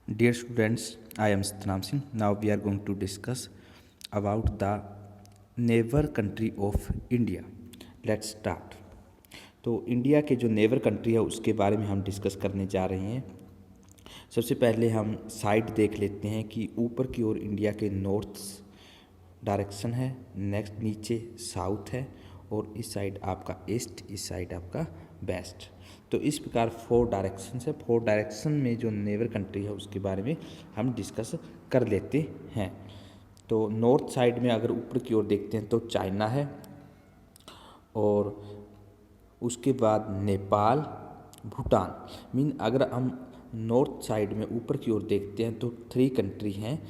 Dear students, I am Satnam Singh. Now we are going to discuss about the neighbor country of India. Let's start. तो India के जो neighbour country है उसके बारे में हम डिस्कस करने जा रहे हैं। सबसे पहले हम साइड देख लेते हैं कि ऊपर की ओर इंडिया के नॉर्थ डायरेक्शन है, नेक्स्ट नीचे साउथ है और इस साइड आपका ईस्ट, इस साइड आपका वेस्ट। तो इस प्रकार 4 डायरेक्शन है। 4 डायरेक्शन में जो नेबर कंट्री है उसके बारे में हम डिस्कस कर लेते हैं। तो नॉर्थ साइड में अगर ऊपर की ओर देखते हैं तो चाइना है और उसके बाद नेपाल, भूटान। मीन अगर हम नॉर्थ साइड में ऊपर की ओर देखते हैं तो 3 कंट्री हैं,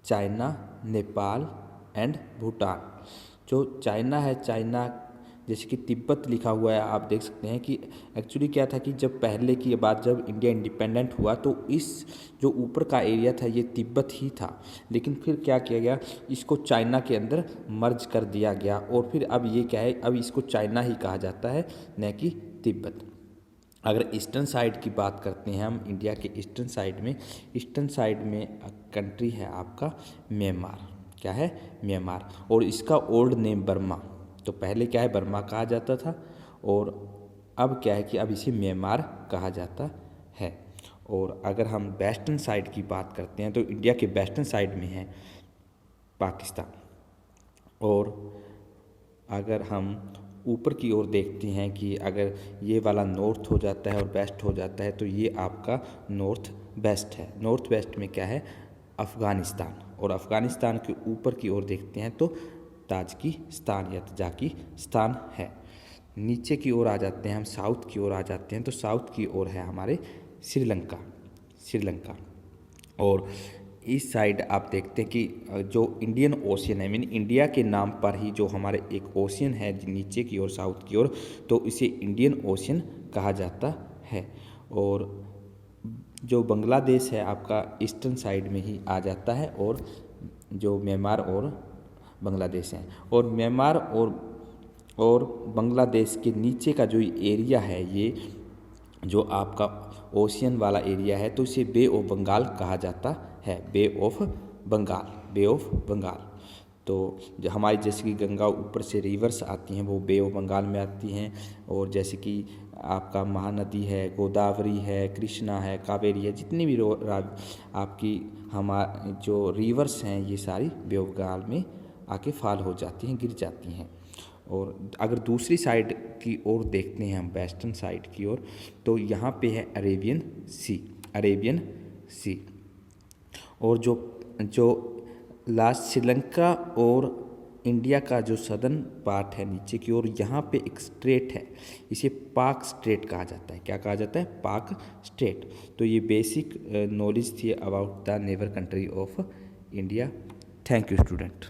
चाइना, नेपाल एंड भूटान। जो चाइना है, चाइना जैसे कि तिब्बत लिखा हुआ है, आप देख सकते हैं कि एक्चुअली क्या था कि जब पहले की बात, जब इंडिया इंडिपेंडेंट हुआ तो इस जो ऊपर का एरिया था ये तिब्बत ही था, लेकिन फिर क्या किया गया, इसको चाइना के अंदर मर्ज कर दिया गया और फिर अब ये क्या है, अब इसको चाइना ही कहा जाता है, न कि तिब्बत। अगर ईस्टर्न साइड की बात करते हैं हम, इंडिया के ईस्टर्न साइड में कंट्री है आपका म्यांमार। क्या है? म्यांमार। और इसका ओल्ड नेम बर्मा। तो पहले क्या है, बर्मा कहा जाता था और अब क्या है कि अब इसे म्यांमार कहा जाता है। और अगर हम वेस्टर्न साइड की बात करते हैं तो इंडिया के वेस्टर्न साइड में है पाकिस्तान। और अगर हम ऊपर की ओर देखते हैं कि अगर ये वाला नॉर्थ हो जाता है और वेस्ट हो जाता है तो ये आपका नॉर्थ वेस्ट है। नॉर्थ वेस्ट में क्या है, अफ़गानिस्तान। और अफ़गानिस्तान के ऊपर की ओर देखते हैं तो ताजिकिस्तान या तजाकिस्तान है। नीचे की ओर आ जाते हैं हम, साउथ की ओर आ जाते हैं तो साउथ की ओर है हमारे श्रीलंका। और इस साइड आप देखते हैं कि जो इंडियन ओशियन है, मीन इंडिया के नाम पर ही जो हमारे एक ओशियन है नीचे की ओर साउथ की ओर, तो इसे इंडियन ओशियन कहा जाता है। और जो बांग्लादेश है आपका ईस्टर्न साइड में ही आ जाता है, और जो म्यांमार और बांग्लादेश हैं। और म्यांमार और बांग्लादेश के नीचे का जो एरिया है, ये जो आपका ओशियन वाला एरिया है, तो इसे बे ऑफ बंगाल कहा जाता है। बे ऑफ बंगाल। तो जो हमारी जैसे कि गंगा ऊपर से रिवर्स आती हैं वो बे ऑफ बंगाल में आती हैं। और जैसे कि आपका महानदी है, गोदावरी है, कृष्णा है, कावेरी है, जितनी भी आपकी जो रिवर्स हैं ये सारी बे ऑफ बंगाल में आके फॉल हो जाती हैं, गिर जाती हैं। और अगर दूसरी साइड की ओर देखते हैं हम, वेस्टर्न साइड की ओर, तो यहाँ पे है अरेबियन सी। और जो लास्ट श्रीलंका और इंडिया का जो सदर्न पार्ट है नीचे की ओर, यहाँ पे एक स्ट्रेट है, इसे पाक स्ट्रेट कहा जाता है। क्या कहा जाता है? पाक स्ट्रेट। तो ये बेसिक नॉलेज थी about the neighbour country of India. Thank you student.